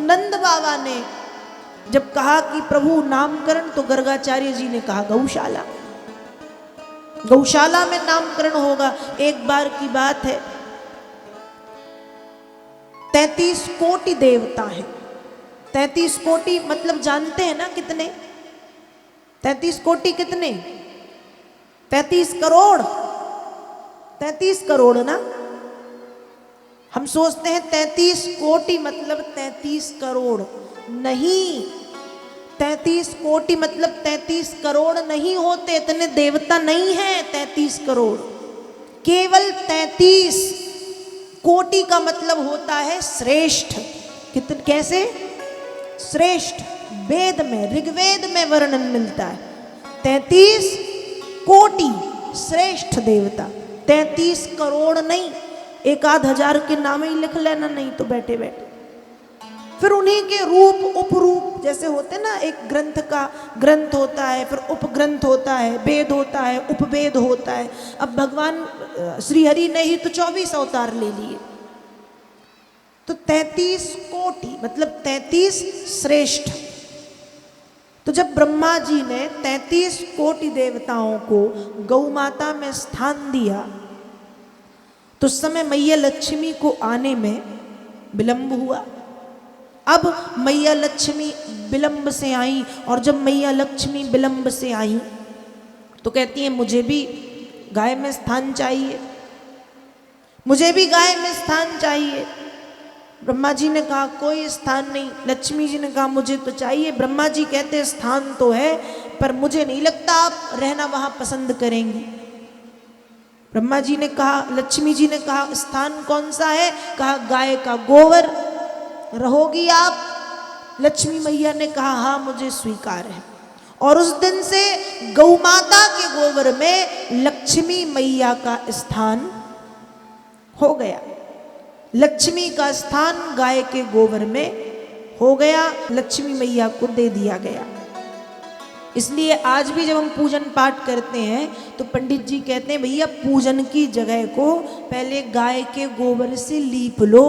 नंद बाबा ने जब कहा कि प्रभु नामकरण, तो गर्गाचार्य जी ने कहा गौशाला, गौशाला में नामकरण होगा। एक बार की बात है, 33 कोटि देवता हैं। 33 कोटि मतलब जानते हैं ना कितने? 33 कोटि कितने? 33 करोड़। 33 करोड़ ना, हम सोचते हैं 33 कोटि मतलब 33 करोड़, नहीं। 33 कोटि मतलब 33 करोड़ नहीं होते, इतने देवता नहीं हैं 33 करोड़। केवल 33 कोटि का मतलब होता है श्रेष्ठ। कितने, कैसे? श्रेष्ठ। वेद में, ऋग्वेद में वर्णन मिलता है 33 कोटि श्रेष्ठ देवता, 33 करोड़ नहीं। 1,000 के नाम ही लिख लेना, नहीं तो बैठे बैठे। फिर उन्हीं के रूप उपरूप जैसे होते ना, एक ग्रंथ का ग्रंथ होता है, फिर उपग्रंथ होता है, वेद होता है, उपवेद होता है। अब भगवान श्रीहरि ने ही तो 24 अवतार ले लिए। तो 33 कोटि मतलब 33 श्रेष्ठ। तो जब ब्रह्मा जी ने 33 कोटि देवताओं को गौ माता में स्थान दिया, तो उस समय मैया लक्ष्मी को आने में विलंब हुआ। अब मैया लक्ष्मी विलंब से आई, और जब मैया लक्ष्मी विलंब से आई तो कहती हैं मुझे भी गाय में स्थान चाहिए, मुझे भी गाय में स्थान चाहिए। ब्रह्मा जी ने कहा कोई स्थान नहीं। लक्ष्मी जी ने कहा मुझे तो चाहिए। ब्रह्मा जी कहते स्थान तो है, पर मुझे नहीं लगता आप रहना वहां पसंद करेंगी। ब्रह्मा जी ने कहा, लक्ष्मी जी ने कहा स्थान कौन सा है? कहा गाय का गोबर, रहोगी आप? लक्ष्मी मैया ने कहा हाँ मुझे स्वीकार है। और उस दिन से गौ माता के गोबर में लक्ष्मी मैया का स्थान हो गया। लक्ष्मी का स्थान गाय के गोबर में हो गया, लक्ष्मी मैया को दे दिया गया। इसलिए आज भी जब हम पूजन पाठ करते हैं तो पंडित जी कहते हैं भैया पूजन की जगह को पहले गाय के गोबर से लीप लो।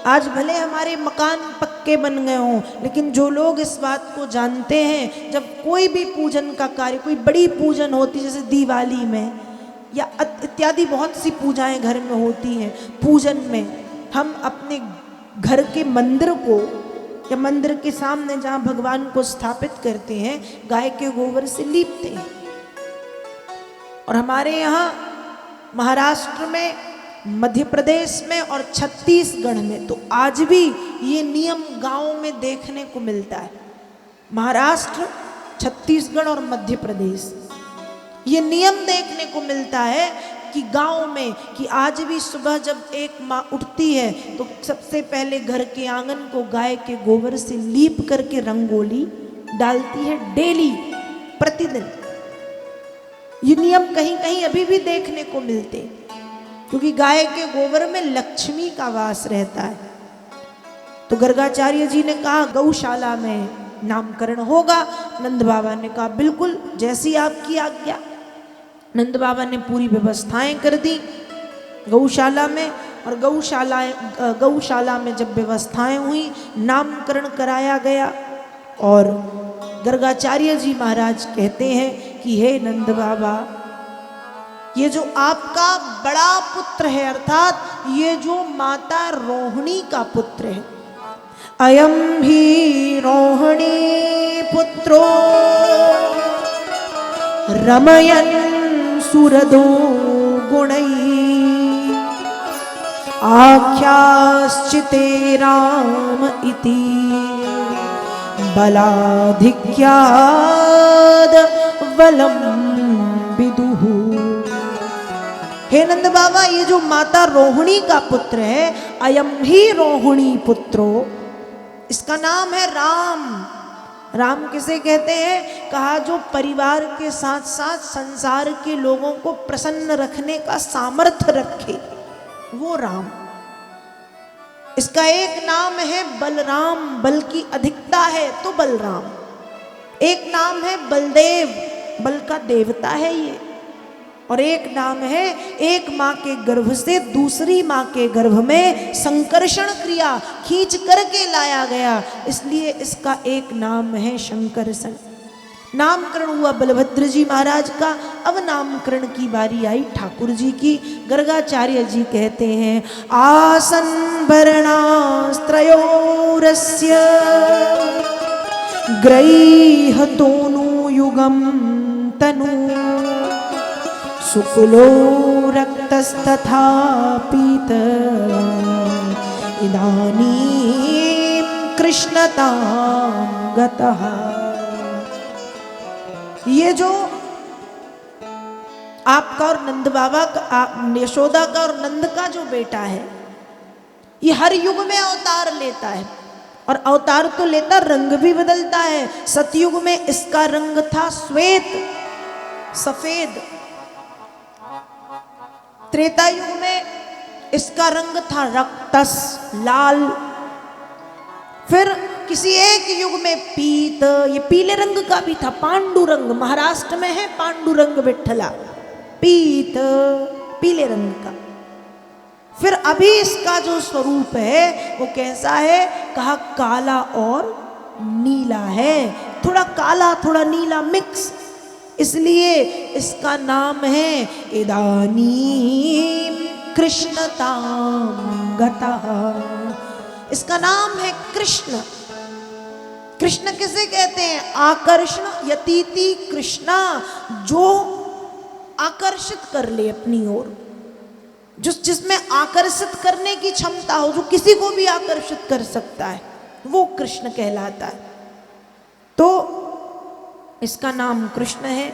आज भले हमारे मकान पक्के बन गए हों, लेकिन जो लोग इस बात को जानते हैं, जब कोई भी पूजन का कार्य, कोई बड़ी पूजन होती जैसे दिवाली में या इत्यादि बहुत सी पूजाएं घर में होती हैं, पूजन में हम अपने घर के मंदिर को या मंदिर के सामने जहाँ भगवान को स्थापित करते हैं गाय के गोबर से लीपते हैं। और हमारे यहाँ महाराष्ट्र में, मध्य प्रदेश में और छत्तीसगढ़ में तो आज भी ये नियम गांव में देखने को मिलता है। महाराष्ट्र, छत्तीसगढ़ और मध्य प्रदेश, ये नियम देखने को मिलता है कि गांव में कि आज भी सुबह जब एक माँ उठती है तो सबसे पहले घर के आंगन को गाय के गोबर से लीप करके रंगोली डालती है डेली, प्रतिदिन। ये नियम कहीं कहीं अभी भी देखने को मिलते, क्योंकि गाय के गोबर में लक्ष्मी का वास रहता है। तो गर्गाचार्य जी ने कहा गौशाला में नामकरण होगा। नंद बाबा ने कहा बिल्कुल, जैसी आपकी आज्ञा। नंद बाबा ने पूरी व्यवस्थाएं कर दी गौशाला में। और गौशाला में जब व्यवस्थाएं हुई, नामकरण कराया गया। और गर्गाचार्य जी महाराज कहते हैं कि हे नंद बाबा, ये जो आपका बड़ा पुत्र है, अर्थात ये जो माता रोहिणी का पुत्र है, अयम ही रोहिणी पुत्रो रमयन सुरदो गुणैः आख्याश्चिते राम इति बलाधिक्याद वलम विदुः। हे नंद बाबा, ये जो माता रोहिणी का पुत्र है, अयम ही रोहिणी पुत्रो, इसका नाम है राम। राम किसे कहते हैं? कहा जो परिवार के साथ साथ संसार के लोगों को प्रसन्न रखने का सामर्थ्य रखे, वो राम। इसका एक नाम है बलराम, बल की अधिकता है तो बलराम। एक नाम है बलदेव, बल का देवता है ये। और एक नाम है एक माँ के गर्भ से दूसरी माँ के गर्भ में संकर्षण क्रिया खींच करके लाया गया, इसलिए इसका एक नाम है शंकरषण। नामकरण हुआ बलभद्र जी महाराज का। अब नामकरण की बारी आई ठाकुर जी की। गर्गाचार्य जी कहते हैं आसन भरणास्त्रयोरस्य ग्रैहतोनु युगम तनु सुकुलो रक्तस्तथा पीत इदानीं कृष्णतां गतः। ये जो आपका और नंद बाबा का, यशोदा का और नंद का जो बेटा है, ये हर युग में अवतार लेता है। और अवतार तो लेता, रंग भी बदलता है। सतयुग में इसका रंग था श्वेत सफेद, त्रेता युग में इसका रंग था रक्तस लाल, फिर किसी एक युग में पीत, ये पीले रंग का भी था, पांडुरंग, महाराष्ट्र में है पांडुरंग विठला, पीत पीले रंग का। फिर अभी इसका जो स्वरूप है वो कैसा है, कहा काला और नीला है, थोड़ा काला थोड़ा नीला मिक्स, इसलिए इसका नाम है इदानीं कृष्णतां गतः। इसका नाम है कृष्ण। कृष्ण किसे कहते हैं, आकर्षण यतीति कृष्णा, जो आकर्षित कर ले अपनी ओर, जिसमें आकर्षित करने की क्षमता हो, जो किसी को भी आकर्षित कर सकता है, वो कृष्ण कहलाता है। तो इसका नाम कृष्ण है।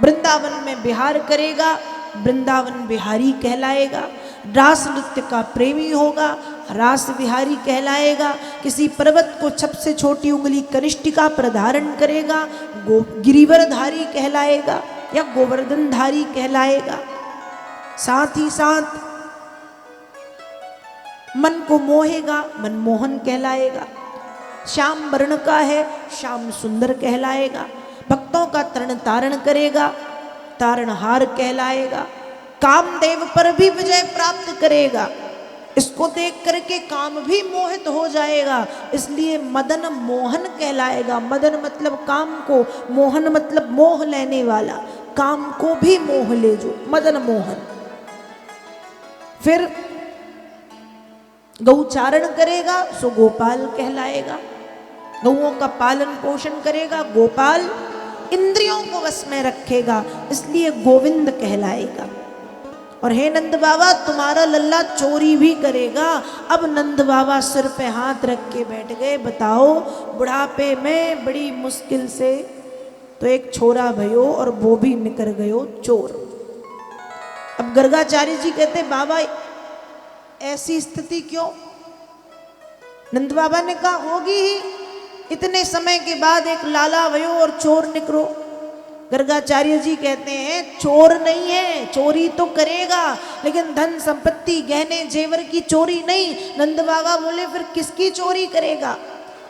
वृंदावन में विहार करेगा, वृंदावन बिहारी कहलाएगा। रास नृत्य का प्रेमी होगा, रास बिहारी कहलाएगा। किसी पर्वत को सबसे छोटी उंगली कनिष्ठिका पर धारण करेगा, गिरिवरधारी कहलाएगा या गोवर्धनधारी कहलाएगा। साथ ही साथ मन को मोहेगा, मनमोहन कहलाएगा। श्याम वर्ण का है, श्याम सुंदर कहलाएगा। भक्तों का तरण तारण करेगा, तारणहार कहलाएगा। कामदेव पर भी विजय प्राप्त करेगा, इसको देख करके काम भी मोहित हो जाएगा, इसलिए मदन मोहन कहलाएगा। मदन मतलब काम को, मोहन मतलब मोह लेने वाला, काम को भी मोह ले जो, मदन मोहन। फिर गौचारण करेगा सो गोपाल कहलाएगा। गौओं का पालन पोषण करेगा गोपाल, इंद्रियों को वश में रखेगा, इसलिए गोविंद कहलाएगा। और हे नंद बाबा, तुम्हारा लल्ला चोरी भी करेगा। अब नंद बाबा सिर पे हाथ रख के बैठ गए, बताओ बुढ़ापे में बड़ी मुश्किल से तो एक छोरा भयो और वो भी निकल गयो चोर। अब गर्गाचार्य जी कहते बाबा ऐसी स्थिति क्यों? नंद बाबा ने कहा होगी ही, इतने समय के बाद एक लाला भयो और चोर निकलो। गर्गाचार्य जी कहते हैं चोर नहीं है, चोरी तो करेगा लेकिन धन संपत्ति गहने जेवर की चोरी नहीं। नंद बाबा बोले फिर किसकी चोरी करेगा?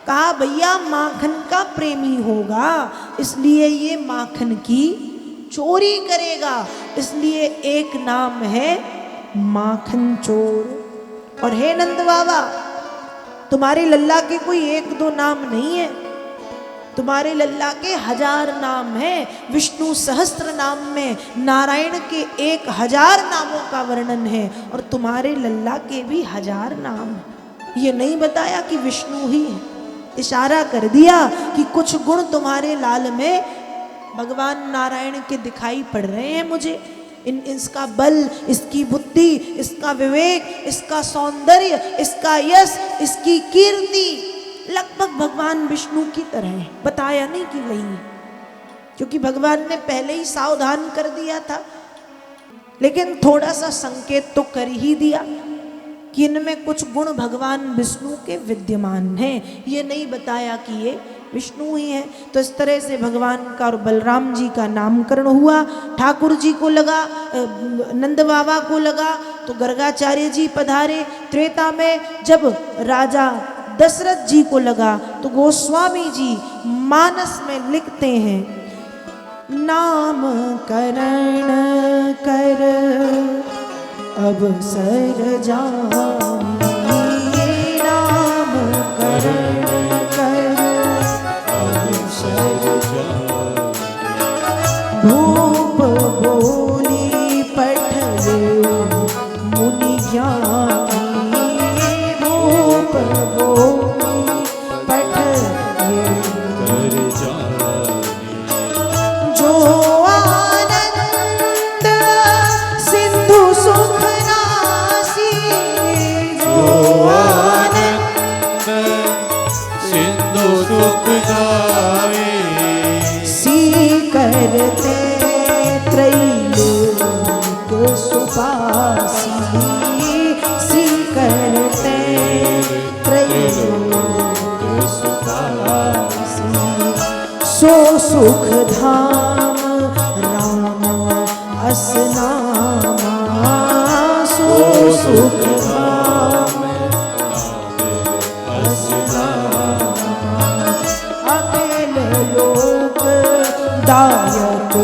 कहा भैया माखन का प्रेमी होगा, इसलिए ये माखन की चोरी करेगा, इसलिए एक नाम है माखन चोर। और हे नंद बाबा, तुम्हारे लल्ला के कोई एक दो नाम नहीं है, तुम्हारे लल्ला के 1000 नाम हैं। विष्णु सहस्त्र नाम में नारायण के 1000 नामों का वर्णन है और तुम्हारे लल्ला के भी 1000 नाम हैं। ये नहीं बताया कि विष्णु ही है, इशारा कर दिया कि कुछ गुण तुम्हारे लाल में भगवान नारायण के दिखाई पड़ रहे हैं मुझे। इसका बल, इसकी बुद्धि, इसका विवेक, इसका सौंदर्य, इसका यश, इसकी कीर्ति लगभग भगवान विष्णु की तरह है। बताया नहीं कि वही है, क्योंकि भगवान ने पहले ही सावधान कर दिया था, लेकिन थोड़ा सा संकेत तो कर ही दिया कि इनमें कुछ गुण भगवान विष्णु के विद्यमान हैं। ये नहीं बताया कि ये विष्णु ही है। तो इस तरह से भगवान का और बलराम जी का नामकरण हुआ। ठाकुर जी को लगा, नंद बाबा को लगा, तो गर्गाचार्य जी पधारे। त्रेता में जब राजा दशरथ जी को लगा तो गोस्वामी जी मानस में लिखते हैं, नामकरण कर अवसर जानी, नामकरण कर अवसर जानी। भूप बोली पठले मुनि ज्ञानी, भूप बोली पठले कर जानी। जो आनंद सिंधु सुख नासी, जो आनंद सिंधु सुख गावे, सी करते त्रैलोक सुपासी, सी करते त्रैलोक सुपासी। सो सुख धाम राम असनामा, सो सुख धाम अखिल लोक दायक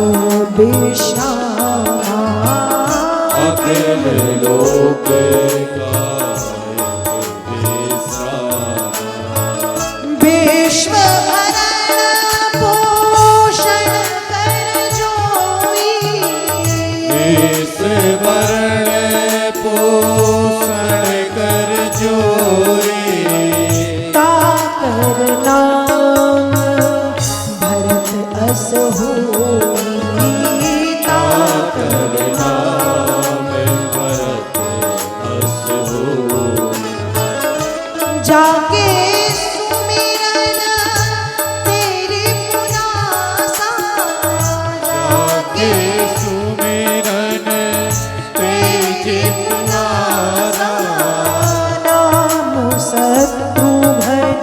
विश्रामा, अखिल लोक विश्राम। विश्व भरण पोषण कर जोई, विश्व भरण पोषण कर जोई, ताकर नाम भरत अस होई, ताकर नाम भरत अस होई। जाके सुमिरन तेरी पुनासा, जाके सुमिरन तेज पुनासा, नाम शत्रुघ्न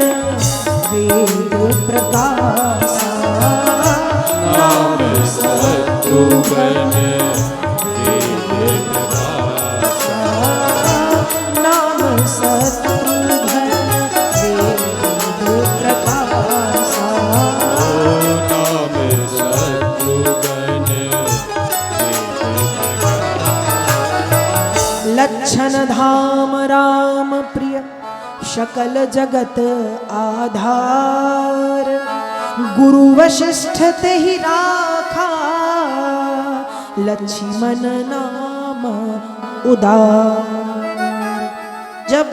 वेद प्रकाशा, नाम शत्रुघ्न वेद प्रकाशा, नाम शत्रुघ्न वेद प्रकाशा। नाम शत्रुघ्न वेद प्रकाशा। लक्षण धाम राम प्रिय सकल जगत आधार, गुरु वशिष्ठ ते ही राखा लक्ष्मण नाम उदार। जब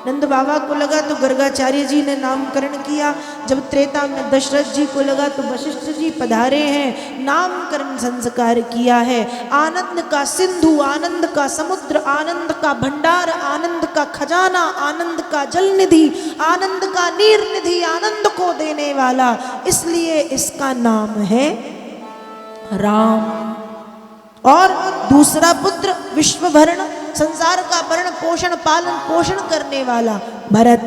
नंद बाबा को लगा तो गर्गाचार्य जी ने नामकरण किया, जब त्रेता में दशरथ जी को लगा तो वशिष्ठ जी पधारे हैं, नामकरण संस्कार किया है। आनंद का सिंधु, आनंद का समुद्र, आनंद का भंडार, आनंद का खजाना, आनंद का जल निधि, आनंद का नीर निधि, आनंद को देने वाला, इसलिए इसका नाम है राम। और दूसरा पुत्र विश्वभरण, संसार का भरण पोषण पालन पोषण करने वाला भरत।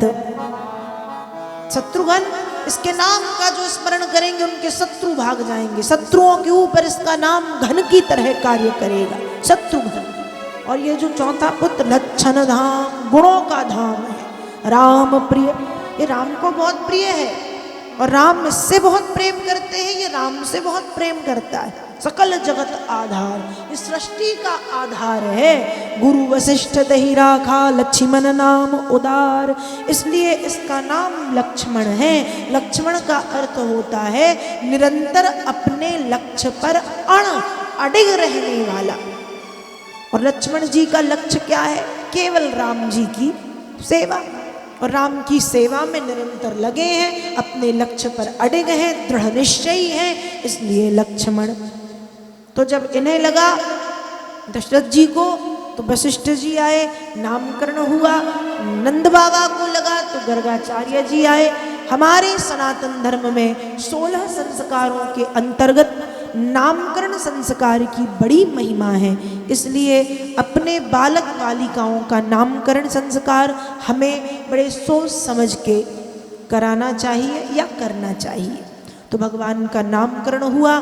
शत्रुघ्न, इसके नाम का जो स्मरण करेंगे उनके शत्रु भाग जाएंगे, शत्रुओं के ऊपर इसका नाम घन की तरह कार्य करेगा, शत्रुघ्न। और ये जो चौथा पुत्र लक्षण धाम, गुणों का धाम है, राम प्रिय, ये राम को बहुत प्रिय है और राम इससे बहुत प्रेम करते हैं, ये राम से बहुत प्रेम करता है। सकल जगत आधार, इस सृष्टि का आधार है। गुरु वशिष्ठ दही राखा लक्ष्मण नाम उदार, इसलिए इसका नाम लक्ष्मण है। लक्ष्मण का अर्थ होता है निरंतर अपने लक्ष्य पर अडिग रहने वाला। और लक्ष्मण जी का लक्ष्य क्या है? केवल राम जी की सेवा, और राम की सेवा में निरंतर लगे हैं, अपने लक्ष्य पर अडिग हैं, दृढ़ निश्चयी हैं, इसलिए लक्ष्मण। तो जब इन्हें लगा दशरथ जी को तो वशिष्ठ जी आए, नामकरण हुआ। नंद बाबा को लगा तो गर्गाचार्य जी आए। हमारे सनातन धर्म में 16 संस्कारों के अंतर्गत नामकरण संस्कार की बड़ी महिमा है, इसलिए अपने बालक बालिकाओं का नामकरण संस्कार हमें बड़े सोच समझ के कराना चाहिए या करना चाहिए। तो भगवान का नामकरण हुआ।